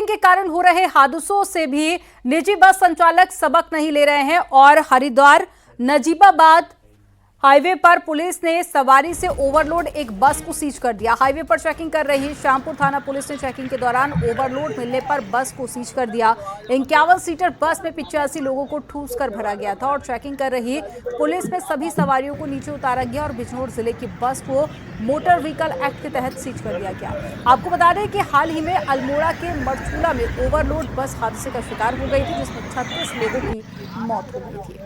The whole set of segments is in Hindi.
लोडिंग के कारण हो रहे हादसों से भी निजी बस संचालक सबक नहीं ले रहे हैं और हरिद्वार नजीबाबाद हाईवे पर पुलिस ने सवारी से ओवरलोड एक बस को सीज कर दिया। हाईवे पर चेकिंग कर रही श्यामपुर थाना पुलिस ने चेकिंग के दौरान ओवरलोड मिलने पर बस को सीज कर दिया। 51 सीटर बस में 85 लोगों को ठूस कर भरा गया था और चेकिंग कर रही पुलिस में सभी सवारियों को नीचे उतारा गया और बिजनौर जिले की बस को मोटर व्हीकल एक्ट के तहत सीज कर दिया गया। आपको बता दें कि हाल ही में अल्मोड़ा के मरचूला में ओवरलोड बस हादसे का शिकार हो गई थी, जिसमें 36 लोगों की मौत हो गई थी।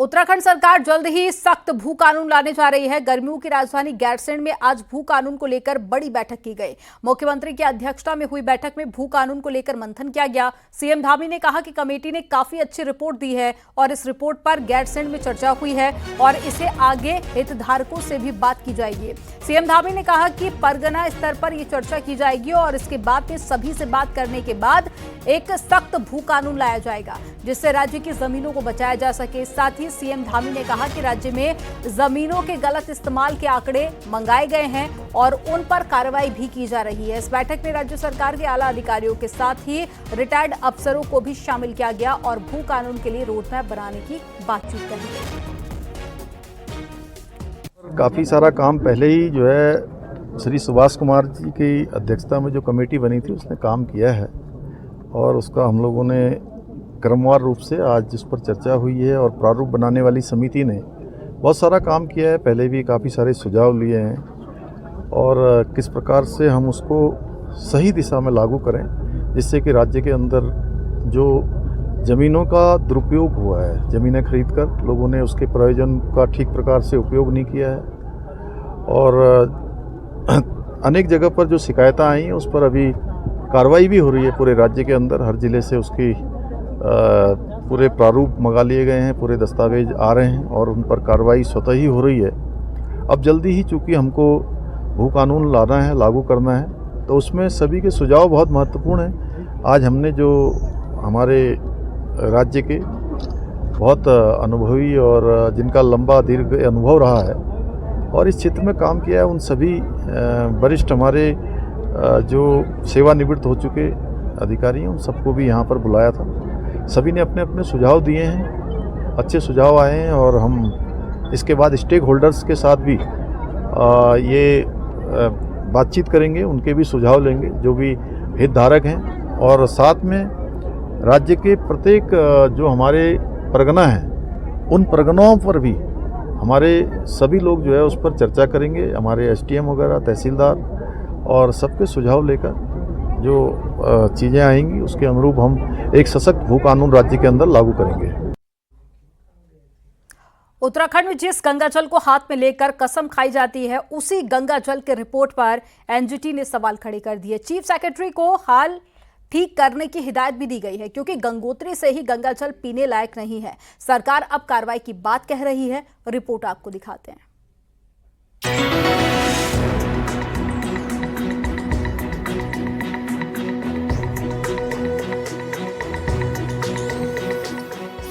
उत्तराखंड सरकार जल्द ही सख्त भू कानून लाने जा रही है। गर्मियों की राजधानी गैरसैंण में आज भू कानून को लेकर बड़ी बैठक की गई। मुख्यमंत्री की अध्यक्षता में हुई बैठक में भू कानून को लेकर मंथन किया गया। सीएम धामी ने कहा कि कमेटी ने काफी अच्छी रिपोर्ट दी है और इस रिपोर्ट पर गैरसैंण में चर्चा हुई है और इसे आगे हितधारकों से भी बात की जाएगी। सीएम धामी ने कहा कि परगना स्तर पर यह चर्चा की जाएगी और इसके बाद में सभी से बात करने के बाद एक सख्त भू कानून लाया जाएगा, जिससे राज्य की जमीनों को बचाया जा सके। साथ ही सीएम धामी ने कहा कि राज्य में जमीनों के गलत इस्तेमाल के आंकड़े मंगाए गए हैं और उन पर कार्रवाई भी की जा रही है। इस बैठक में राज्य सरकार के आला अधिकारियों के साथ ही रिटायर्ड अफसरों को भी शामिल किया गया और भू कानून के लिए रोड मैप बनाने की बातचीत करी गई। काफी सारा काम पहले ही जो है श्री सुभाष कुमार जी की अध्यक्षता में जो कमेटी बनी थी उसने काम किया है और उसका हम लोगों ने क्रमवार रूप से आज जिस पर चर्चा हुई है और प्रारूप बनाने वाली समिति ने बहुत सारा काम किया है। पहले भी काफ़ी सारे सुझाव लिए हैं और किस प्रकार से हम उसको सही दिशा में लागू करें, जिससे कि राज्य के अंदर जो ज़मीनों का दुरुपयोग हुआ है, ज़मीनें खरीदकर लोगों ने उसके प्रयोजन का ठीक प्रकार से उपयोग नहीं किया है और अनेक जगह पर जो शिकायतें आई हैं उस पर अभी कार्रवाई भी हो रही है। पूरे राज्य के अंदर हर ज़िले से उसकी पूरे प्रारूप मंगा लिए गए हैं, पूरे दस्तावेज आ रहे हैं और उन पर कार्रवाई स्वतः ही हो रही है। अब जल्दी ही चूँकि हमको भू कानून लाना है, लागू करना है, तो उसमें सभी के सुझाव बहुत महत्वपूर्ण हैं। आज हमने जो हमारे राज्य के बहुत अनुभवी और जिनका लंबा दीर्घ अनुभव रहा है और इस क्षेत्र में काम किया है, उन सभी वरिष्ठ हमारे जो सेवानिवृत्त हो चुके अधिकारी हैं उन सबको भी यहाँ पर बुलाया था। सभी ने अपने अपने सुझाव दिए हैं, अच्छे सुझाव आए हैं और हम इसके बाद स्टेक होल्डर्स के साथ भी ये बातचीत करेंगे, उनके भी सुझाव लेंगे जो भी हितधारक हैं और साथ में राज्य के प्रत्येक जो हमारे परगना हैं उन परगनाओं पर भी हमारे सभी लोग जो है उस पर चर्चा करेंगे। हमारे एसडीएम वगैरह, तहसीलदार और सबके सुझाव लेकर जो चीज़ें आएंगी उसके अनुरूप हम एक सशक्त भू कानून राज्य के अंदर लागू करेंगे। उत्तराखंड में जिस गंगा जल को हाथ में लेकर कसम खाई जाती है, उसी गंगा जल के रिपोर्ट पर एनजीटी ने सवाल खड़े कर दिए। चीफ सेक्रेटरी को हाल ठीक करने की हिदायत भी दी गई है क्योंकि गंगोत्री से ही गंगा जल पीने लायक नहीं है। सरकार अब कार्रवाई की बात कह रही है। रिपोर्ट आपको दिखाते हैं।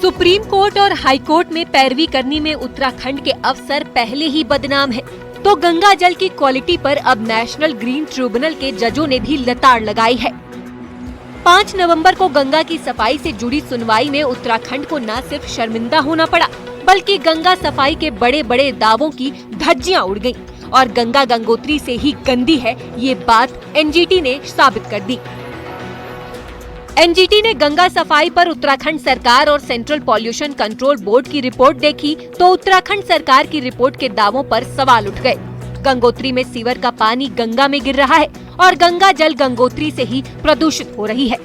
सुप्रीम कोर्ट और हाई कोर्ट में पैरवी करने में उत्तराखंड के अफसर पहले ही बदनाम हैं, तो गंगा जल की क्वालिटी पर अब नेशनल ग्रीन ट्रिब्यूनल के जजों ने भी लताड़ लगाई है। 5 नवंबर को गंगा की सफाई से जुड़ी सुनवाई में उत्तराखंड को न सिर्फ शर्मिंदा होना पड़ा, बल्कि गंगा सफाई के बड़े बड़े दावों की धज्जियां उड़ गईं और गंगा गंगोत्री से ही गंदी है, ये बात एनजीटी ने साबित कर दी। एनजीटी ने गंगा सफाई पर उत्तराखंड सरकार और सेंट्रल पॉल्यूशन कंट्रोल बोर्ड की रिपोर्ट देखी तो उत्तराखंड सरकार की रिपोर्ट के दावों पर सवाल उठ गए। गंगोत्री में सीवर का पानी गंगा में गिर रहा है और गंगा जल गंगोत्री से ही प्रदूषित हो रही है।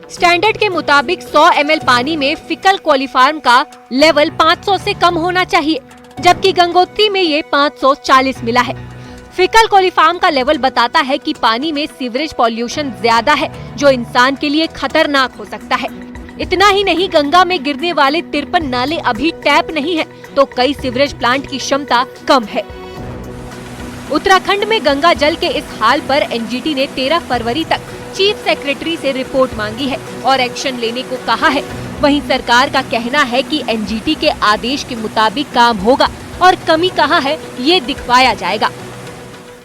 स्टैंडर्ड के मुताबिक 100 ml पानी में फिकल कोलिफॉर्म का लेवल 500 से कम होना चाहिए, जबकि गंगोत्री में ये 540 मिला है। फिकल कोलिफॉर्म का लेवल बताता है कि पानी में सीवरेज पॉल्यूशन ज्यादा है, जो इंसान के लिए खतरनाक हो सकता है। इतना ही नहीं, गंगा में गिरने वाले 53 नाले अभी टैप नहीं है, तो कई सीवरेज प्लांट की क्षमता कम है। उत्तराखंड में गंगा जल के इस हाल पर एनजीटी ने 13 फरवरी तक चीफ सेक्रेटरी से रिपोर्ट मांगी है और एक्शन लेने को कहा है। वहीं सरकार का कहना है कि एनजीटी के आदेश के मुताबिक काम होगा और कमी कहाँ है ये दिखवाया जाएगा।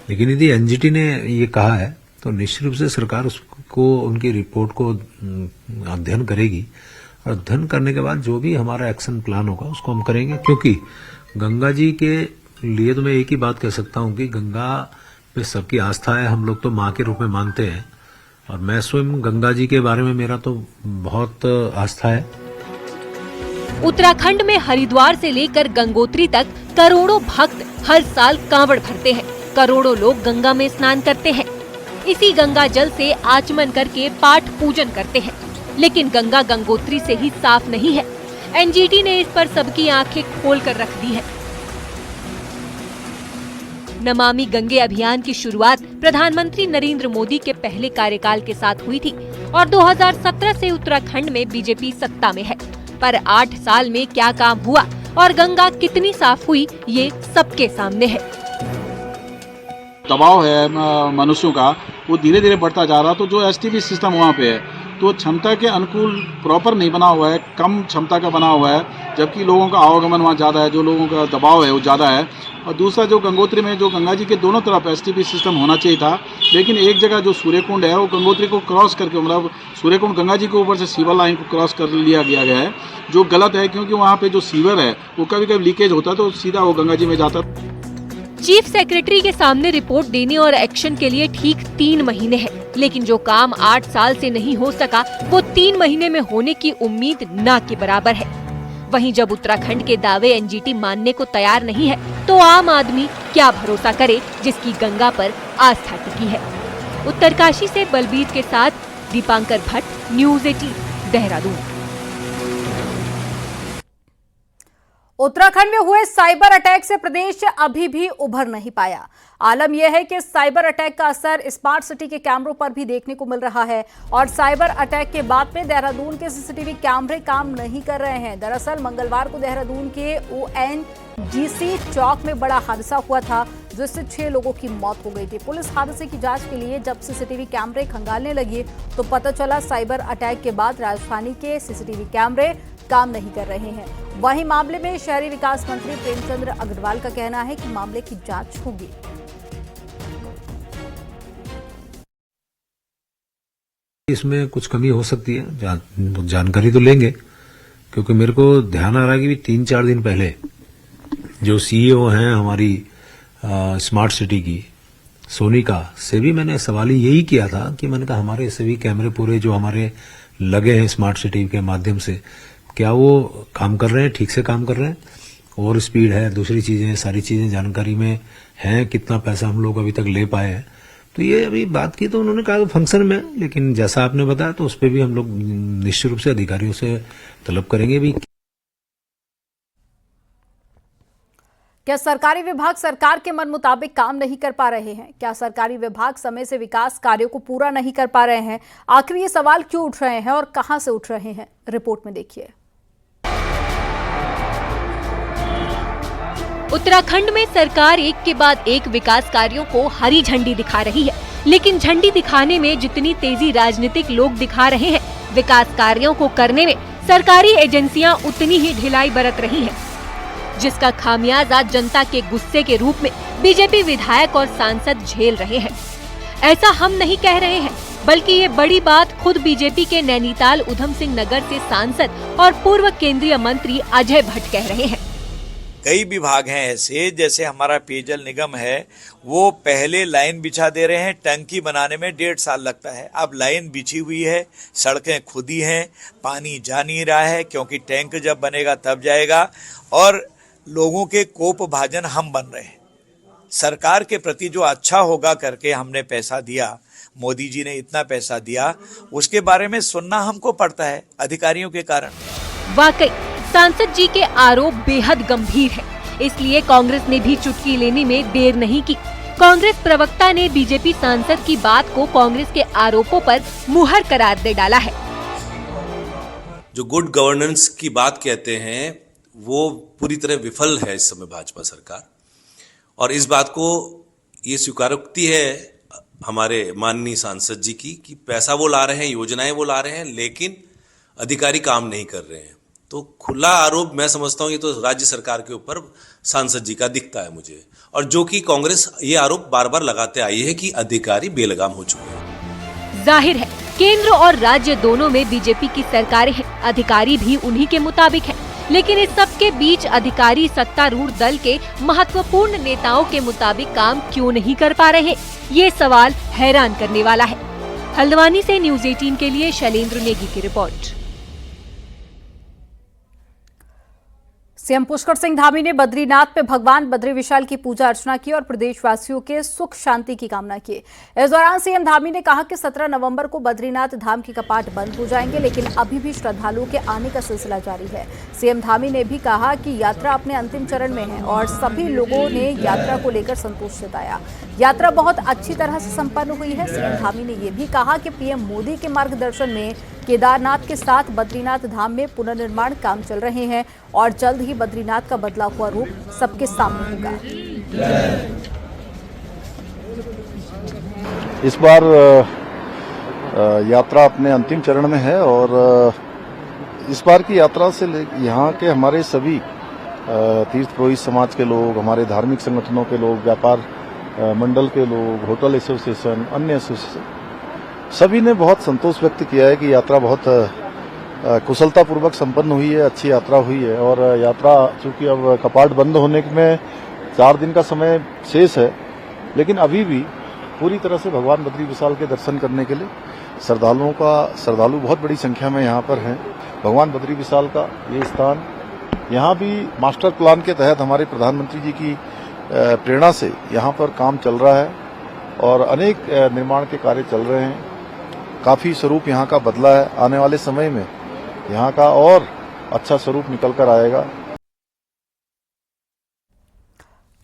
लेकिन यदि एनजीटी ने ये कहा है तो निश्चित रूप से सरकार उसको, उनकी रिपोर्ट को अध्ययन करेगी और अध्ययन करने के बाद जो भी हमारा एक्शन प्लान होगा उसको हम करेंगे। क्योंकि गंगा जी के लिए तो मैं एक ही बात कह सकता हूं कि गंगा पे सबकी आस्था है, हम लोग तो माँ के रूप में मानते हैं और मैं स्वयं गंगा जी के बारे में मेरा तो बहुत आस्था है। उत्तराखंड में हरिद्वार से लेकर गंगोत्री तक करोड़ों भक्त हर साल कांवड़ भरते हैं। करोड़ों लोग गंगा में स्नान करते हैं। इसी गंगा जल से आचमन करके पाठ पूजन करते हैं। लेकिन गंगा गंगोत्री से ही साफ नहीं है। एनजीटी ने इस पर सबकी आंखें खोल कर रख दी है। नमामि गंगे अभियान की शुरुआत प्रधानमंत्री नरेंद्र मोदी के पहले कार्यकाल के साथ हुई थी और 2017 से उत्तराखंड में बीजेपी सत्ता में है। पर 8 साल में क्या काम हुआ और गंगा कितनी साफ हुई ये सबके सामने है। दबाव है मनुष्यों का, वो धीरे धीरे बढ़ता जा रहा। तो जो एसटीपी सिस्टम वहाँ पे है तो क्षमता के अनुकूल प्रॉपर नहीं बना हुआ है, कम क्षमता का बना हुआ है, जबकि लोगों का आवागमन वहाँ ज़्यादा है, जो लोगों का दबाव है वो ज़्यादा है। और दूसरा जो गंगोत्री में जो गंगा जी के दोनों तरफ एसटीपी सिस्टम होना चाहिए था, लेकिन एक जगह जो सूर्यकुंड है वो गंगोत्री को क्रॉस करके, मतलब सूर्यकुंड गंगा जी के ऊपर से सीवर लाइन को क्रॉस कर लिया गया है, जो गलत है। क्योंकि वहाँ पे जो सीवर है वो कभी कभी लीकेज होता है तो सीधा वो गंगा जी में जाता। चीफ सेक्रेटरी के सामने रिपोर्ट देने और एक्शन के लिए ठीक 3 महीने हैं, लेकिन जो काम 8 साल से नहीं हो सका वो 3 महीने में होने की उम्मीद ना के बराबर है। वहीं जब उत्तराखंड के दावे एनजीटी मानने को तैयार नहीं है तो आम आदमी क्या भरोसा करे जिसकी गंगा पर आस्था टिकी है। उत्तरकाशी से बलबीर के साथ दीपांकर भट्ट, न्यूज़ 18 देहरादून। उत्तराखंड में हुए साइबर अटैक से प्रदेश अभी भी उभर नहीं पाया। आलम यह है कि साइबर अटैक का असर स्मार्ट सिटी के कैमरों पर भी देखने को मिल रहा है और साइबर अटैक के बाद में देहरादून के सीसीटीवी कैमरे काम नहीं कर रहे हैं। दरअसल मंगलवार को देहरादून के ONGC चौक में बड़ा हादसा हुआ था जिससे 6 लोगों की मौत हो गई थी। पुलिस हादसे की जांच के लिए जब सीसीटीवी कैमरे खंगालने लगी तो पता चला साइबर अटैक के बाद राजधानी के सीसीटीवी कैमरे काम नहीं कर रहे हैं। वहीं मामले में शहरी विकास मंत्री प्रेमचंद्र अग्रवाल का कहना है कि मामले की जांच होगी। इसमें कुछ कमी हो सकती है, जानकारी तो लेंगे, क्योंकि मेरे को ध्यान आ रहा है कि 3-4 दिन पहले जो सीईओ हैं हमारी स्मार्ट सिटी की, सोनिका से भी मैंने सवाल यही किया था कि मैंने कहा हमारे सभी कैमरे पूरे जो हमारे लगे हैं स्मार्ट सिटी के माध्यम से, क्या वो काम कर रहे हैं, ठीक से काम कर रहे हैं, और स्पीड है, दूसरी चीजें, सारी चीजें जानकारी में हैं, कितना पैसा हम लोग अभी तक ले पाए हैं। तो ये अभी बात की तो उन्होंने कहा फंक्शन में, लेकिन जैसा आपने बताया तो उस पर भी हम लोग निश्चित रूप से अधिकारियों से तलब करेंगे भी। क्या सरकारी विभाग सरकार के मन मुताबिक काम नहीं कर पा रहे हैं? क्या सरकारी विभाग समय से विकास कार्यों को पूरा नहीं कर पा रहे हैं? आखिर ये सवाल क्यों उठ रहे हैं और कहां से उठ रहे हैं, रिपोर्ट में देखिए। उत्तराखंड में सरकार एक के बाद एक विकास कार्यों को हरी झंडी दिखा रही है, लेकिन झंडी दिखाने में जितनी तेजी राजनीतिक लोग दिखा रहे हैं, विकास कार्यों को करने में सरकारी एजेंसियां उतनी ही ढिलाई बरत रही हैं, जिसका खामियाजा जनता के गुस्से के रूप में बीजेपी विधायक और सांसद झेल रहे हैं। ऐसा हम नहीं कह रहे हैं, बल्कि ये बड़ी बात खुद बीजेपी के नैनीताल उधम सिंह नगर से सांसद और पूर्व केंद्रीय मंत्री अजय भट्ट कह रहे हैं। कई विभाग हैं ऐसे, जैसे हमारा पेयजल निगम है, वो पहले लाइन बिछा दे रहे हैं, टंकी बनाने में 1.5 साल लगता है। अब लाइन बिछी हुई है, सड़कें खुदी हैं, पानी जा नहीं रहा है, क्योंकि टैंक जब बनेगा तब जाएगा, और लोगों के कोप भाजन हम बन रहे हैं। सरकार के प्रति जो अच्छा होगा करके हमने पैसा दिया, मोदी जी ने इतना पैसा दिया, उसके बारे में सुनना हमको पड़ता है अधिकारियों के कारण। वाकई सांसद जी के आरोप बेहद गंभीर है, इसलिए कांग्रेस ने भी चुटकी लेने में देर नहीं की। कांग्रेस प्रवक्ता ने बीजेपी सांसद की बात को कांग्रेस के आरोपों पर मुहर करार दे डाला है। जो गुड गवर्नेंस की बात कहते हैं वो पूरी तरह विफल है इस समय भाजपा सरकार, और इस बात को ये स्वीकारोक्ति है हमारे माननीय सांसद जी की कि पैसा वो ला रहे हैं, योजनाएं वो ला रहे हैं, लेकिन अधिकारी काम नहीं कर रहे हैं। तो खुला आरोप मैं समझता हूँ ये तो राज्य सरकार के ऊपर सांसद जी का दिखता है मुझे, और जो कि कांग्रेस ये आरोप बार बार लगाते आई है कि अधिकारी बेलगाम हो चुके हैं। जाहिर है केंद्र और राज्य दोनों में बीजेपी की सरकारें हैं, अधिकारी भी उन्हीं के मुताबिक हैं। लेकिन इस सब के बीच अधिकारी सत्तारूढ़ दल के महत्वपूर्ण नेताओं के मुताबिक काम क्यों नहीं कर पा रहे? ये सवाल हैरान करने वाला है। हल्द्वानी से न्यूज़ 18 के लिए शैलेंद्र नेगी की रिपोर्ट। सीएम पुष्कर सिंह धामी ने बद्रीनाथ में भगवान बद्री विशाल की पूजा अर्चना की और प्रदेशवासियों के सुख शांति की कामना की। इस दौरान सीएम धामी ने कहा कि 17 नवंबर को बद्रीनाथ धाम के कपाट बंद हो जाएंगे, लेकिन अभी भी श्रद्धालुओं के आने का सिलसिला जारी है। सीएम धामी ने भी कहा कि यात्रा अपने अंतिम चरण में है और सभी लोगों ने यात्रा को लेकर संतोष जताया। यात्रा बहुत अच्छी तरह से संपन्न हुई है। सीएम धामी ने यह भी कहा कि पीएम मोदी के मार्गदर्शन में केदारनाथ के साथ बद्रीनाथ धाम में पुनर्निर्माण काम चल रहे हैं और जल्द ही बद्रीनाथ का बदला हुआ रूप सबके सामने होगा। इस बार यात्रा अपने अंतिम चरण में है और इस बार की यात्रा से यहाँ के हमारे सभी तीर्थ पुरोहित समाज के लोग, हमारे धार्मिक संगठनों के लोग, व्यापार मंडल के लोग, होटल एसोसिएशन, अन्य एसोसिएशन, सभी ने बहुत संतोष व्यक्त किया है कि यात्रा बहुत कुशलतापूर्वक संपन्न हुई है, अच्छी यात्रा हुई है। और यात्रा चूंकि अब कपाट बंद होने में 4 दिन का समय शेष है, लेकिन अभी भी पूरी तरह से भगवान बद्री विशाल के दर्शन करने के लिए श्रद्धालु बहुत बड़ी संख्या में यहाँ पर हैं। भगवान बद्री विशाल का ये स्थान, यहाँ भी मास्टर प्लान के तहत हमारे प्रधानमंत्री जी की प्रेरणा से यहाँ पर काम चल रहा है और अनेक निर्माण के कार्य चल रहे हैं। काफी स्वरूप यहाँ का बदला है। आने वाले समय में यहाँ का और अच्छा स्वरूप निकल कर आएगा।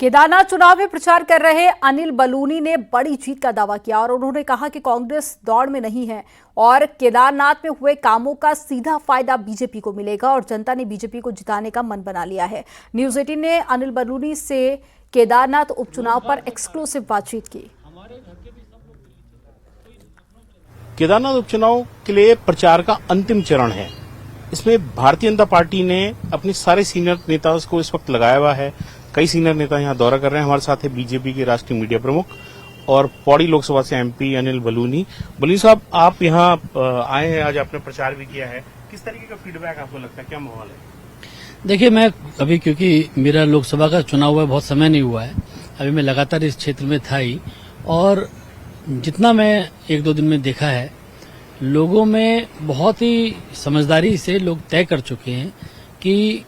केदारनाथ चुनाव में प्रचार कर रहे अनिल बलूनी ने बड़ी जीत का दावा किया और उन्होंने कहा कि कांग्रेस दौड़ में नहीं है और केदारनाथ में हुए कामों का सीधा फायदा बीजेपी को मिलेगा और जनता ने बीजेपी को जिताने का मन बना लिया है। न्यूज़ 18 ने अनिल बलूनी से केदारनाथ उपचुनाव पर एक्सक्लूसिव बातचीत की। केदारनाथ उपचुनाव के लिए प्रचार का अंतिम चरण है। इसमें भारतीय जनता पार्टी ने अपने सारे सीनियर नेताओं को इस वक्त लगाया हुआ है। कई सीनियर नेता यहाँ दौरा कर रहे हैं। हमारे साथ है बीजेपी के राष्ट्रीय मीडिया प्रमुख और पौड़ी लोकसभा से एमपी अनिल बलूनी। बलूनी साहब, आप यहाँ आए हैं, आज आपने प्रचार भी किया है। किस तरीके का फीडबैक आपको लगता है, क्या माहौल है? देखिए, मैं अभी, क्योंकि मेरा लोकसभा का चुनाव हुआ बहुत समय नहीं हुआ है, अभी मैं लगातार इस क्षेत्र में था ही, और जितना मैं 1-2 दिन में देखा है, लोगों में बहुत ही समझदारी से लोग तय कर चुके हैं कि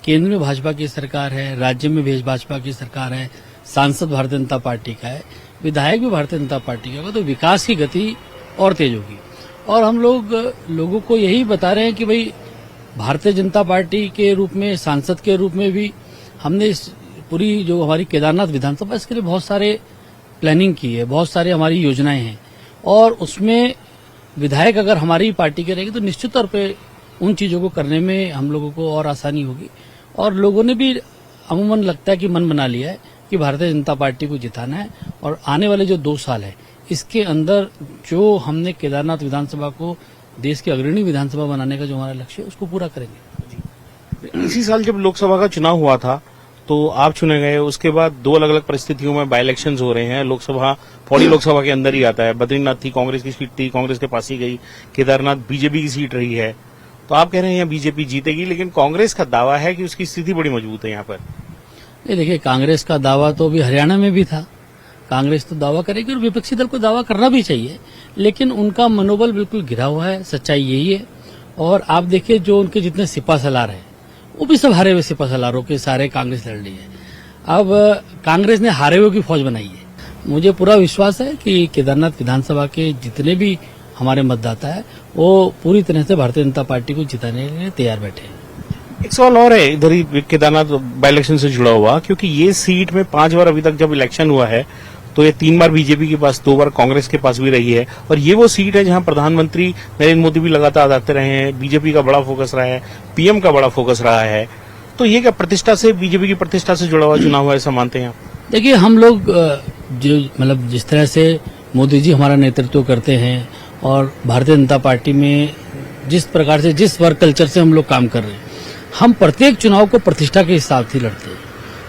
केंद्र में भाजपा की सरकार है, राज्य में भी भाजपा की सरकार है, सांसद भारतीय जनता पार्टी का है, विधायक भी भारतीय जनता पार्टी का होगा, तो विकास की गति और तेज होगी। और हम लोगों को यही बता रहे हैं कि भाई भारतीय जनता पार्टी के रूप में, सांसद के रूप में भी हमने इस पूरी जो हमारी केदारनाथ विधानसभा, इसके लिए बहुत सारे प्लानिंग की है, बहुत सारी हमारी योजनाएं हैं और उसमें विधायक अगर हमारी पार्टी के रहेंगे तो निश्चित तौर पे उन चीजों को करने में हम लोगों को और आसानी होगी। और लोगों ने भी अमूमन लगता है कि मन बना लिया है कि भारतीय जनता पार्टी को जिताना है और आने वाले जो 2 साल है इसके अंदर जो हमने केदारनाथ विधानसभा को देश की अग्रणी विधानसभा बनाने का जो हमारा लक्ष्य है उसको पूरा करेंगे। इसी साल जब लोकसभा का चुनाव हुआ था तो आप चुने गए, उसके बाद 2 अलग-अलग परिस्थितियों में बाई इलेक्शंस हो रहे हैं। लोकसभा पौड़ी लोकसभा के अंदर ही आता है। बद्रीनाथ थी, कांग्रेस की सीट थी, कांग्रेस के पास ही गई। केदारनाथ बीजेपी की सीट रही है। तो आप कह रहे हैं यहाँ बीजेपी जीतेगी, लेकिन कांग्रेस का दावा है कि उसकी स्थिति बड़ी मजबूत है यहाँ पर। नहीं, देखिए, कांग्रेस का दावा तो अभी हरियाणा में भी था। कांग्रेस तो दावा करेगी और विपक्षी दल को दावा करना भी चाहिए, लेकिन उनका मनोबल बिल्कुल गिरा हुआ है। सच्चाई यही है। और आप देखिए, जो उनके जितने सिपा सलार हैं वो भी सब हारे हुए सिपा सलारों के सारे कांग्रेस लड़ रही है। अब कांग्रेस ने हारे हुए की फौज बनाई है। मुझे पूरा विश्वास है कि केदारनाथ विधानसभा के जितने भी हमारे मतदाता है वो पूरी तरह से भारतीय जनता पार्टी को जिताने के लिए तैयार बैठे हैं। एक सवाल और है इधर ही केदारनाथ बाई इलेक्शन से जुड़ा हुआ, क्योंकि ये सीट में 5 बार अभी तक जब इलेक्शन हुआ है तो ये 3 बार बीजेपी के पास, 2 बार कांग्रेस के पास भी रही है और ये वो सीट है जहां प्रधानमंत्री नरेंद्र मोदी भी लगातार आते रहे हैं। बीजेपी का बड़ा फोकस रहा है, पीएम का बड़ा फोकस रहा है। तो ये क्या प्रतिष्ठा से, बीजेपी की प्रतिष्ठा से जुड़ा हुआ चुनाव है, ऐसा मानते हैं आप? देखिए, हम लोग जो मतलब जिस तरह से मोदी जी हमारा नेतृत्व करते हैं और भारतीय जनता पार्टी में जिस प्रकार से, जिस वर्क कल्चर से हम लोग काम कर रहे हैं, हम प्रत्येक चुनाव को प्रतिष्ठा के हिसाब से लड़ते हैं।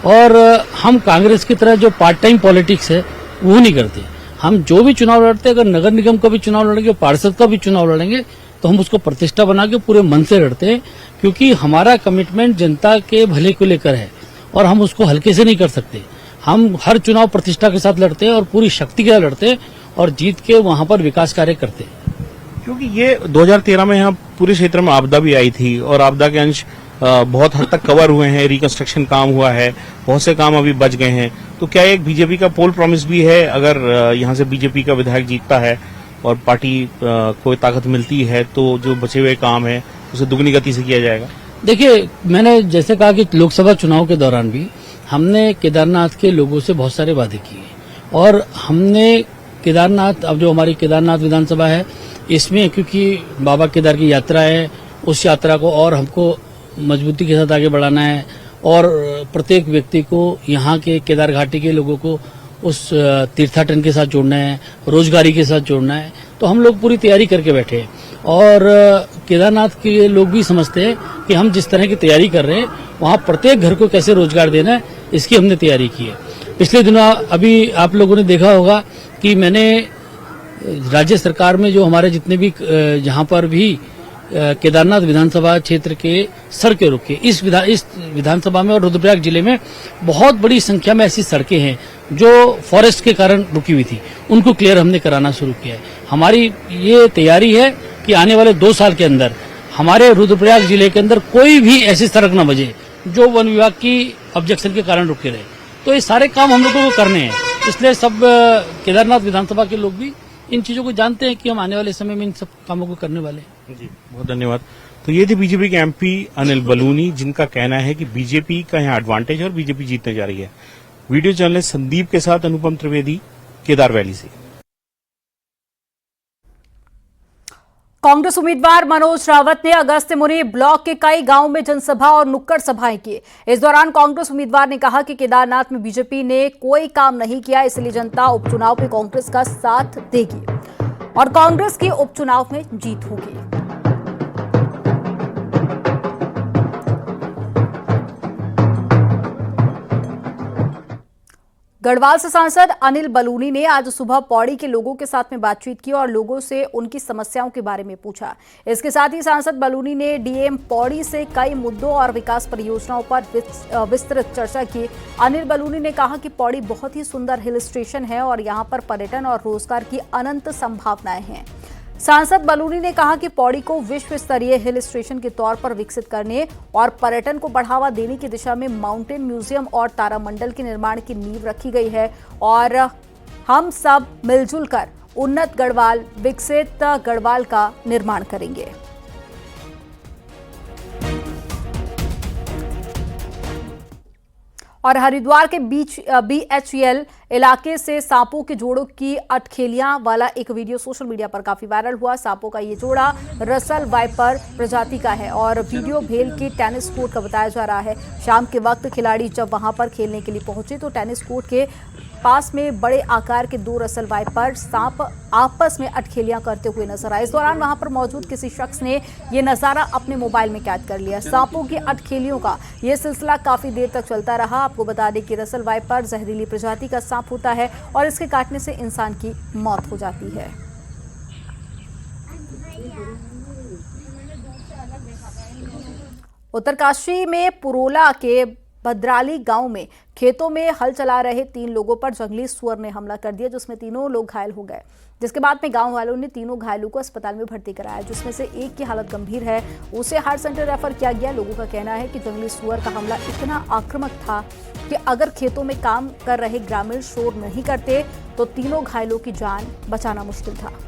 और हम कांग्रेस की तरह जो पार्ट टाइम पॉलिटिक्स है वो नहीं करते। हम जो भी चुनाव लड़ते हैं, अगर नगर निगम का भी चुनाव लड़ेंगे, पार्षद का भी चुनाव लड़ेंगे, तो हम उसको प्रतिष्ठा बना के पूरे मन से लड़ते हैं, क्योंकि हमारा कमिटमेंट जनता के भले को लेकर है और हम उसको हल्के से नहीं कर सकते। हम हर चुनाव प्रतिष्ठा के साथ लड़ते हैं और पूरी शक्ति के साथ लड़ते हैं और जीत के वहां पर विकास कार्य करते हैं। क्योंकि ये 2013 में यहाँ पूरे क्षेत्र में आपदा भी आई थी और आपदा के अंश बहुत हद तक कवर हुए हैं, रिकंस्ट्रक्शन काम हुआ है, बहुत से काम अभी बच गए हैं। तो क्या एक बीजेपी का पोल प्रॉमिस भी है, अगर यहाँ से बीजेपी का विधायक जीतता है और पार्टी को ताकत मिलती है तो जो बचे हुए काम है उसे दुगनी गति से किया जाएगा? देखिए, मैंने जैसे कहा कि लोकसभा चुनाव के दौरान भी हमने केदारनाथ के लोगों से बहुत सारे वादे किए और हमने केदारनाथ, अब जो हमारी केदारनाथ विधानसभा है, इसमें क्योंकि बाबा केदार की यात्रा है, उस यात्रा को और हमको मजबूती के साथ आगे बढ़ाना है और प्रत्येक व्यक्ति को, यहाँ के केदार घाटी के लोगों को उस तीर्थाटन के साथ जोड़ना है, रोजगारी के साथ जोड़ना है। तो हम लोग पूरी तैयारी करके बैठे हैं और केदारनाथ के लोग भी समझते हैं कि हम जिस तरह की तैयारी कर रहे हैं, वहाँ प्रत्येक घर को कैसे रोजगार देना है, इसकी हमने तैयारी की है। पिछले दिनों अभी आप लोगों ने देखा होगा कि मैंने राज्य सरकार में जो हमारे जितने भी जहाँ पर भी केदारनाथ विधानसभा क्षेत्र के सड़कें रुके, इस विधानसभा में और रुद्रप्रयाग जिले में बहुत बड़ी संख्या में ऐसी सड़कें हैं जो फॉरेस्ट के कारण रुकी हुई थी, उनको क्लियर हमने कराना शुरू किया है। हमारी ये तैयारी है कि आने वाले 2 साल के अंदर हमारे रुद्रप्रयाग जिले के अंदर कोई भी ऐसी सड़क न बचे जो वन विभाग की ऑब्जेक्शन के कारण रुके रहे। तो ये सारे काम हम लोगों को करने हैं, इसलिए सब केदारनाथ विधानसभा के लोग भी इन चीजों को जानते हैं कि हम आने वाले समय में इन सब कामों को करने वाले हैं। जी, बहुत धन्यवाद। तो ये थे बीजेपी के एमपी अनिल बलूनी, जिनका कहना है कि बीजेपी का यहाँ एडवांटेज है और बीजेपी जीतने जा रही है। वीडियो जर्नलिस्ट संदीप के साथ अनुपम त्रिवेदी, केदार वैली से। कांग्रेस उम्मीदवार मनोज रावत ने अगस्त्यमुनि ब्लॉक के कई गांवों में जनसभा और नुक्कड़ सभाएं की। इस दौरान कांग्रेस उम्मीदवार ने कहा कि केदारनाथ में बीजेपी ने कोई काम नहीं किया, इसलिए जनता उपचुनाव में कांग्रेस का साथ देगी और कांग्रेस की उपचुनाव में जीत होगी। गढ़वाल से सांसद अनिल बलूनी ने आज सुबह पौड़ी के लोगों के साथ में बातचीत की और लोगों से उनकी समस्याओं के बारे में पूछा। इसके साथ ही सांसद बलूनी ने डीएम पौड़ी से कई मुद्दों और विकास परियोजनाओं पर विस्तृत चर्चा की। अनिल बलूनी ने कहा कि पौड़ी बहुत ही सुंदर हिल स्टेशन है और यहां पर पर्यटन और रोजगार की अनंत संभावनाएं हैं। सांसद बलूनी ने कहा कि पौड़ी को विश्व स्तरीय हिल स्टेशन के तौर पर विकसित करने और पर्यटन को बढ़ावा देने की दिशा में माउंटेन म्यूजियम और तारामंडल के निर्माण की नींव रखी गई है और हम सब मिलजुल कर उन्नत गढ़वाल, विकसित गढ़वाल का निर्माण करेंगे। और हरिद्वार के BHEL इलाके से सांपों के जोड़ों की अटखेलियां वाला एक वीडियो सोशल मीडिया पर काफी वायरल हुआ। सांपों का ये जोड़ा रसल वाइपर प्रजाति का है और वीडियो भेल के टेनिस कोर्ट का बताया जा रहा है। शाम के वक्त खिलाड़ी जब वहां पर खेलने के लिए पहुंचे तो टेनिस कोर्ट के पास में बड़े आकार के 2 रसल वाइपर सांप आपस में अटखेलियां करते हुए नजर आए। इस दौरान वहां पर मौजूद किसी शख्स ने ये नजारा अपने मोबाइल में कैद कर लिया। सांपों की अटखेलियों का ये सिलसिला काफी देर तक चलता रहा। आपको बता दें कि रसल वाइपर जहरीली प्रजाति का सांप होता है और इसके काटने से इंसान की मौत हो जाती है। उत्तरकाशी में पुरोला के भद्राली गांव में खेतों में हल चला रहे 3 लोगों पर जंगली सुअर ने हमला कर दिया, जिसमें तीनों लोग घायल हो गए। जिसके बाद में गांव वालों ने तीनों घायलों को अस्पताल में भर्ती कराया, जिसमें से एक की हालत गंभीर है, उसे हार्ट सेंटर रेफर किया गया। लोगों का कहना है कि जंगली सुअर का हमला इतना आक्रामक था कि अगर खेतों में काम कर रहे ग्रामीण शोर नहीं करते तो तीनों घायलों की जान बचाना मुश्किल था।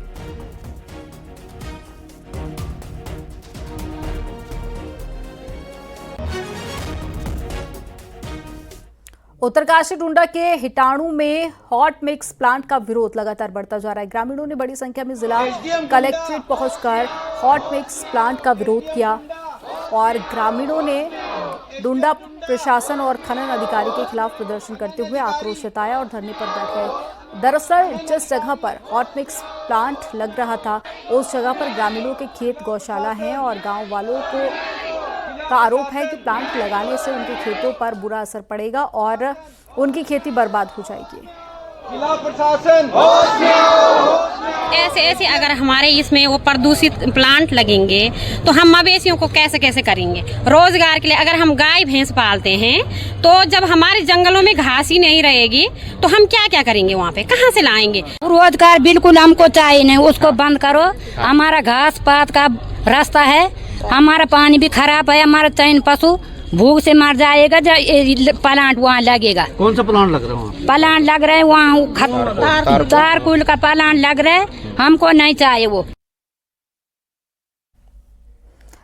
उत्तरकाशी डुंडा के हिटाणु में हॉट मिक्स प्लांट का विरोध लगातार बढ़ता जा रहा है। ग्रामीणों ने बड़ी संख्या में जिला कलेक्ट्रेट पहुंचकर हॉट मिक्स प्लांट का विरोध किया और ग्रामीणों ने डुंडा प्रशासन और खनन अधिकारी के खिलाफ प्रदर्शन करते हुए आक्रोश जताया और धरने पर बैठ गए। दरअसल जिस जगह पर हॉट मिक्स प्लांट लग रहा था उस जगह पर ग्रामीणों के खेत गौशाला हैं और गांव वालों को का आरोप है कि प्लांट लगाने से उनके खेतों पर बुरा असर पड़ेगा और उनकी खेती बर्बाद हो जाएगी। जिला प्रशासन ऐसे अगर हमारे इसमें वो प्रदूषित प्लांट लगेंगे तो हम मवेशियों को कैसे करेंगे। रोजगार के लिए अगर हम गाय भैंस पालते हैं तो जब हमारे जंगलों में घास ही नहीं रहेगी तो हम क्या करेंगे, वहाँ पे कहाँ से लाएंगे। रोजगार बिल्कुल हमको चाहिए नहीं, उसको बंद करो। हमारा घास पात का रास्ता है, हमारा पानी भी खराब है, हमारा चैन पशु भूख से मर जाएगा जब प्लांट वहाँ लगेगा। कौन सा प्लांट लग रहा है? प्लांट लग रहे हैं वहाँ तारकुल का प्लांट लग रहा है, हमको नहीं चाहिए वो।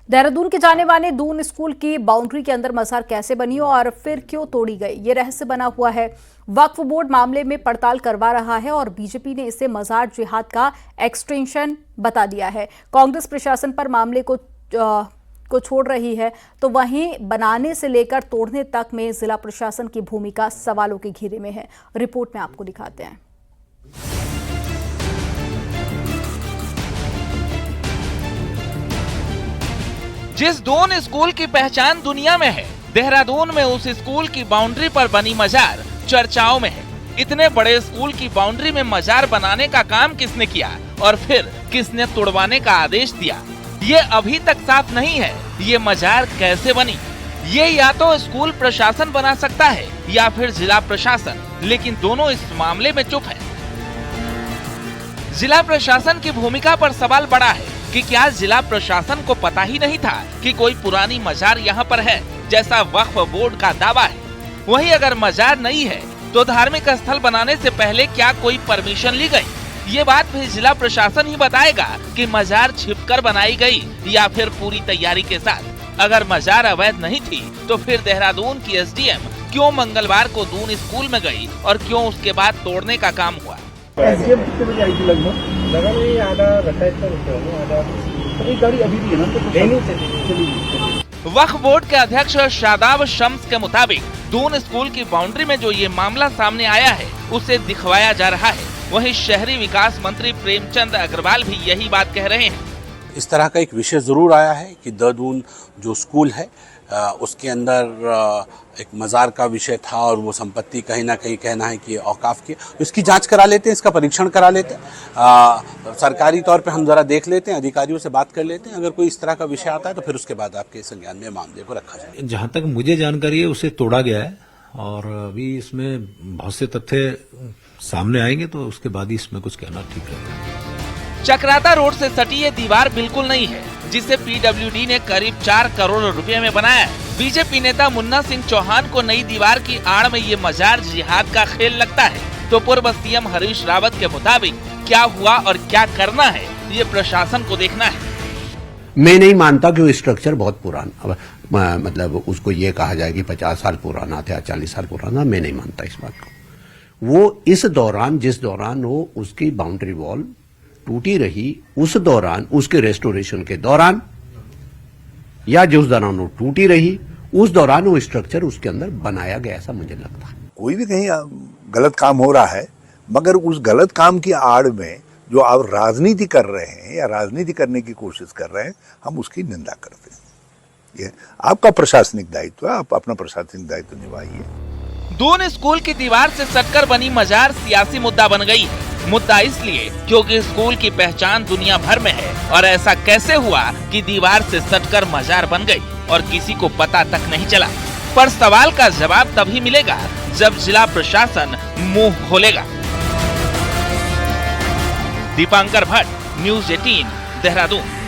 देहरादून के जाने माने दून स्कूल की बाउंड्री के अंदर मजार कैसे बनी और फिर क्यों तोड़ी गई, ये रहस्य बना हुआ है। वक्फ बोर्ड मामले में पड़ताल करवा रहा है और बीजेपी ने इसे मजार जिहाद का एक्सटेंशन बता दिया है। कांग्रेस प्रशासन पर मामले को छोड़ रही है तो वहीं बनाने से लेकर तोड़ने तक में जिला प्रशासन की भूमिका सवालों के घेरे में है। रिपोर्ट में आपको दिखाते हैं। जिस दून स्कूल की पहचान दुनिया में है, देहरादून में उस स्कूल की बाउंड्री पर बनी मजार चर्चाओं में है। इतने बड़े स्कूल की बाउंड्री में मजार बनाने का काम किसने किया और फिर किसने तोड़वाने का आदेश दिया, ये अभी तक साफ नहीं है। ये मजार कैसे बनी, ये या तो स्कूल प्रशासन बना सकता है या फिर जिला प्रशासन, लेकिन दोनों इस मामले में चुप है। जिला प्रशासन की भूमिका पर सवाल बड़ा है कि क्या जिला प्रशासन को पता ही नहीं था कि कोई पुरानी मजार यहाँ पर है, जैसा वक्फ बोर्ड का दावा है। वहीं अगर मजार नहीं है तो धार्मिक स्थल बनाने से पहले क्या कोई परमिशन ली गई, ये बात भी जिला प्रशासन ही बताएगा कि मजार छिपकर बनाई गई या फिर पूरी तैयारी के साथ। अगर मजार अवैध नहीं थी तो फिर देहरादून की एसडीएम क्यों मंगलवार को दून स्कूल में गई और क्यों उसके बाद तोड़ने का काम हुआ। एसडीएम कितने बजे आई थी लगभग? लगा नहीं, आधा घंटा गाड़ी अभी भी है ना। वक्फ बोर्ड के अध्यक्ष शादाब शम्स के मुताबिक दून स्कूल की बाउंड्री में जो ये मामला सामने आया है उसे दिखवाया जा रहा है। वहीं शहरी विकास मंत्री प्रेमचंद अग्रवाल भी यही बात कह रहे हैं। इस तरह का एक विषय जरूर आया है कि देहरादून जो स्कूल है उसके अंदर एक मजार का विषय था और वो संपत्ति कहीं ना कहीं कहना है कि औकाफ की। इसकी जांच करा लेते हैं, इसका परीक्षण करा लेते हैं, सरकारी तौर पे हम जरा देख लेते हैं, अधिकारियों से बात कर लेते हैं। अगर कोई इस तरह का विषय आता है तो फिर उसके बाद आपके संज्ञान में मामले को रखा जाए। जहां तक मुझे जानकारी है उसे तोड़ा गया है और अभी इसमें बहुत से तथ्य सामने आएंगे तो उसके बाद ही इसमें कुछ कहना ठीक रहेगा। चक्राता रोड से सटी ये दीवार बिल्कुल नहीं है जिसे पीडब्ल्यूडी ने करीब 4 करोड़ रुपए में बनाया है। बीजेपी नेता मुन्ना सिंह चौहान को नई दीवार की आड़ में ये मजार जिहाद का खेल लगता है तो पूर्व सीएम हरीश रावत के मुताबिक क्या हुआ और क्या करना है ये प्रशासन को देखना है। मैं नहीं मानता कि वो स्ट्रक्चर बहुत पुराना, मतलब उसको ये कहा जाए कि 50 साल पुराना था, 40 साल पुराना, मैं नहीं मानता इस बात को। वो इस दौरान, जिस दौरान वो उसकी बाउंड्री वॉल टूटी रही, उस दौरान, उसके रेस्टोरेशन के दौरान या जिस दौरान वो टूटी रही उस दौरान वो स्ट्रक्चर उसके अंदर बनाया गया, ऐसा मुझे लगता है। कोई भी कहीं गलत काम हो रहा है मगर उस गलत काम की आड़ में जो आप राजनीति कर रहे हैं या राजनीति करने की कोशिश कर रहे हैं, हम उसकी निंदा करते हैं। ये आपका प्रशासनिक दायित्व है, आप अपना प्रशासनिक दायित्व निभाइए। दून स्कूल की दीवार से सटकर बनी मजार सियासी मुद्दा बन गई है। मुद्दा इसलिए क्योंकि स्कूल की पहचान दुनिया भर में है और ऐसा कैसे हुआ कि दीवार से सटकर मजार बन गई और किसी को पता तक नहीं चला। पर सवाल का जवाब तभी मिलेगा जब जिला प्रशासन मुंह खोलेगा। दीपांकर भट्ट, न्यूज़ 18, देहरादून।